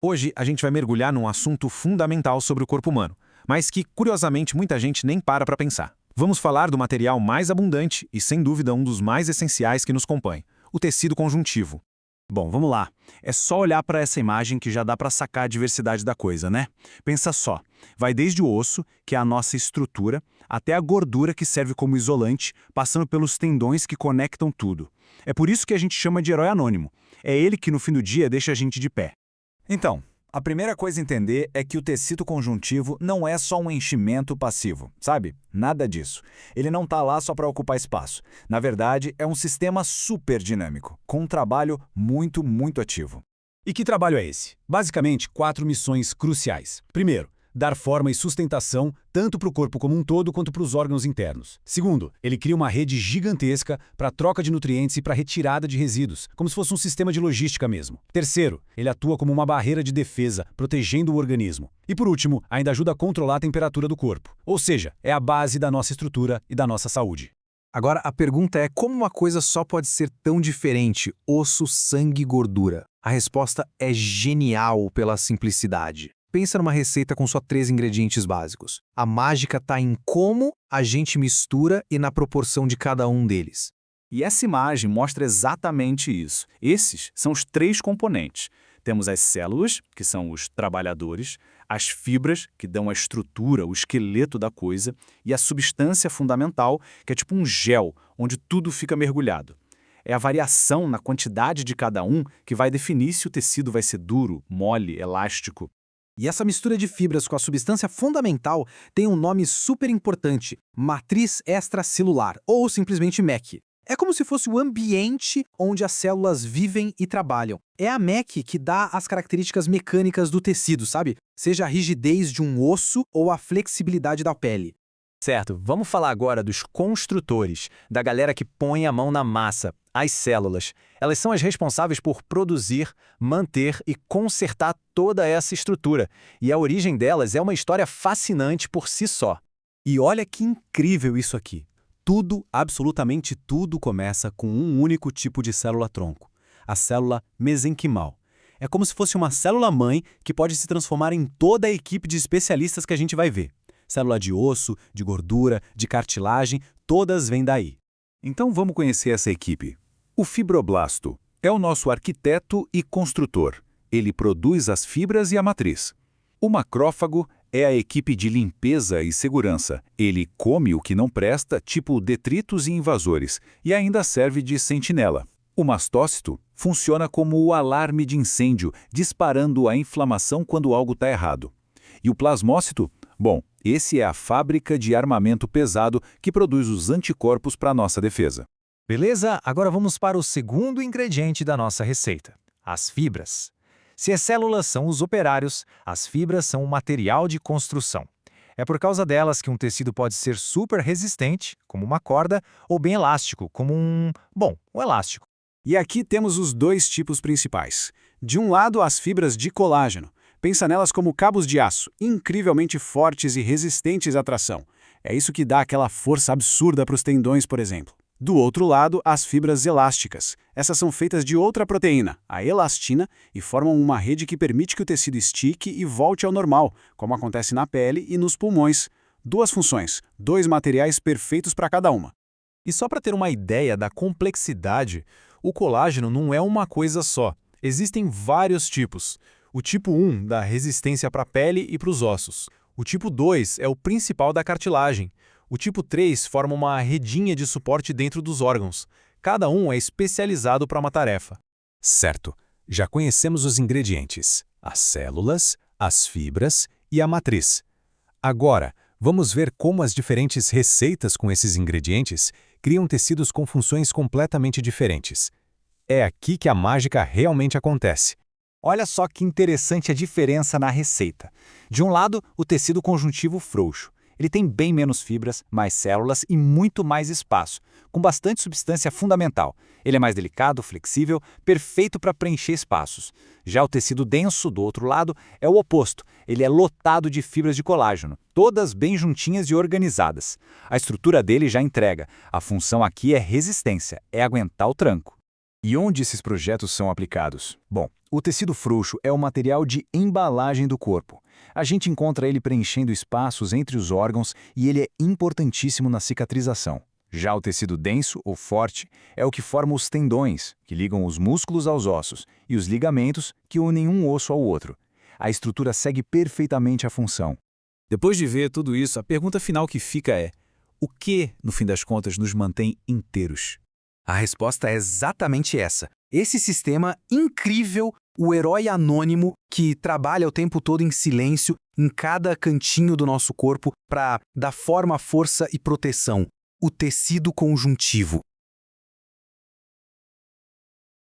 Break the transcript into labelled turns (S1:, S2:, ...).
S1: Hoje a gente vai mergulhar num assunto fundamental sobre o corpo humano, mas que, curiosamente, muita gente nem para pensar. Vamos falar do material mais abundante e, sem dúvida, um dos mais essenciais que nos compõe, o tecido conjuntivo.
S2: Bom, vamos lá. É só olhar para essa imagem que já dá para sacar a diversidade da coisa, né? Pensa só. Vai desde o osso, que é a nossa estrutura, até a gordura que serve como isolante, passando pelos tendões que conectam tudo. É por isso que a gente chama de herói anônimo. É ele que no fim do dia deixa a gente de pé.
S3: Então, a primeira coisa a entender é que o tecido conjuntivo não é só um enchimento passivo, sabe? Nada disso. Ele não está lá só para ocupar espaço. Na verdade, é um sistema super dinâmico, com um trabalho muito ativo.
S2: E que trabalho é esse? Basicamente, 4 missões cruciais. Primeiro, dar forma e sustentação tanto para o corpo como um todo quanto para os órgãos internos. Segundo, ele cria uma rede gigantesca para troca de nutrientes e para retirada de resíduos, como se fosse um sistema de logística mesmo. Terceiro, ele atua como uma barreira de defesa, protegendo o organismo. E por último, ainda ajuda a controlar a temperatura do corpo. Ou seja, é a base da nossa estrutura e da nossa saúde.
S4: Agora, a pergunta é como uma coisa só pode ser tão diferente, osso, sangue e gordura? A resposta é genial pela simplicidade. Pensa numa receita com só 3 ingredientes básicos. A mágica está em como a gente mistura e na proporção de cada um deles.
S3: E essa imagem mostra exatamente isso. Esses são os 3 componentes. Temos as células, que são os trabalhadores, as fibras, que dão a estrutura, o esqueleto da coisa, e a substância fundamental, que é tipo um gel, onde tudo fica mergulhado. É a variação na quantidade de cada um que vai definir se o tecido vai ser duro, mole, elástico.
S4: E essa mistura de fibras com a substância fundamental tem um nome super importante, matriz extracelular, ou simplesmente MEC. É como se fosse o ambiente onde as células vivem e trabalham. É a MEC que dá as características mecânicas do tecido, sabe? Seja a rigidez de um osso ou a flexibilidade da pele.
S5: Certo, vamos falar agora dos construtores, da galera que põe a mão na massa, as células. Elas são as responsáveis por produzir, manter e consertar toda essa estrutura. E a origem delas é uma história fascinante por si só.
S2: E olha que incrível isso aqui. Tudo, absolutamente tudo, começa com um único tipo de célula-tronco, a célula mesenquimal. É como se fosse uma célula-mãe que pode se transformar em toda a equipe de especialistas que a gente vai ver. Célula de osso, de gordura, de cartilagem, todas vêm daí.
S6: Então vamos conhecer essa equipe. O fibroblasto é o nosso arquiteto e construtor. Ele produz as fibras e a matriz. O macrófago é a equipe de limpeza e segurança. Ele come o que não presta, tipo detritos e invasores, e ainda serve de sentinela. O mastócito funciona como o alarme de incêndio, disparando a inflamação quando algo está errado. E o plasmócito? Bom, esse é a fábrica de armamento pesado que produz os anticorpos para a nossa defesa.
S5: Beleza? Agora vamos para o segundo ingrediente da nossa receita, as fibras. Se as células são os operários, as fibras são o material de construção. É por causa delas que um tecido pode ser super resistente, como uma corda, ou bem elástico, como um elástico.
S7: E aqui temos os 2 tipos principais. De um lado, as fibras de colágeno. Pensa nelas como cabos de aço, incrivelmente fortes e resistentes à tração. É isso que dá aquela força absurda para os tendões, por exemplo. Do outro lado, as fibras elásticas. Essas são feitas de outra proteína, a elastina, e formam uma rede que permite que o tecido estique e volte ao normal, como acontece na pele e nos pulmões. 2 funções, 2 materiais perfeitos para cada uma.
S1: E só para ter uma ideia da complexidade, o colágeno não é uma coisa só. Existem vários tipos. O tipo 1 dá resistência para a pele e para os ossos. O tipo 2 é o principal da cartilagem. O tipo 3 forma uma redinha de suporte dentro dos órgãos. Cada um é especializado para uma tarefa.
S6: Certo, já conhecemos os ingredientes, as células, as fibras e a matriz. Agora, vamos ver como as diferentes receitas com esses ingredientes criam tecidos com funções completamente diferentes. É aqui que a mágica realmente acontece.
S3: Olha só que interessante a diferença na receita. De um lado, o tecido conjuntivo frouxo. Ele tem bem menos fibras, mais células e muito mais espaço, com bastante substância fundamental. Ele é mais delicado, flexível, perfeito para preencher espaços. Já o tecido denso, do outro lado, é o oposto. Ele é lotado de fibras de colágeno, todas bem juntinhas e organizadas. A estrutura dele já entrega. A função aqui é resistência, é aguentar o tranco.
S6: E onde esses projetos são aplicados? Bom,
S3: O tecido frouxo é o material de embalagem do corpo. A gente encontra ele preenchendo espaços entre os órgãos e ele é importantíssimo na cicatrização. Já o tecido denso ou forte é o que forma os tendões, que ligam os músculos aos ossos, e os ligamentos, que unem um osso ao outro. A estrutura segue perfeitamente a função.
S6: Depois de ver tudo isso, a pergunta final que fica é: o que, no fim das contas, nos mantém inteiros?
S4: A resposta é exatamente essa. Esse sistema incrível, o herói anônimo que trabalha o tempo todo em silêncio, em cada cantinho do nosso corpo, para dar forma, força e proteção. O tecido conjuntivo.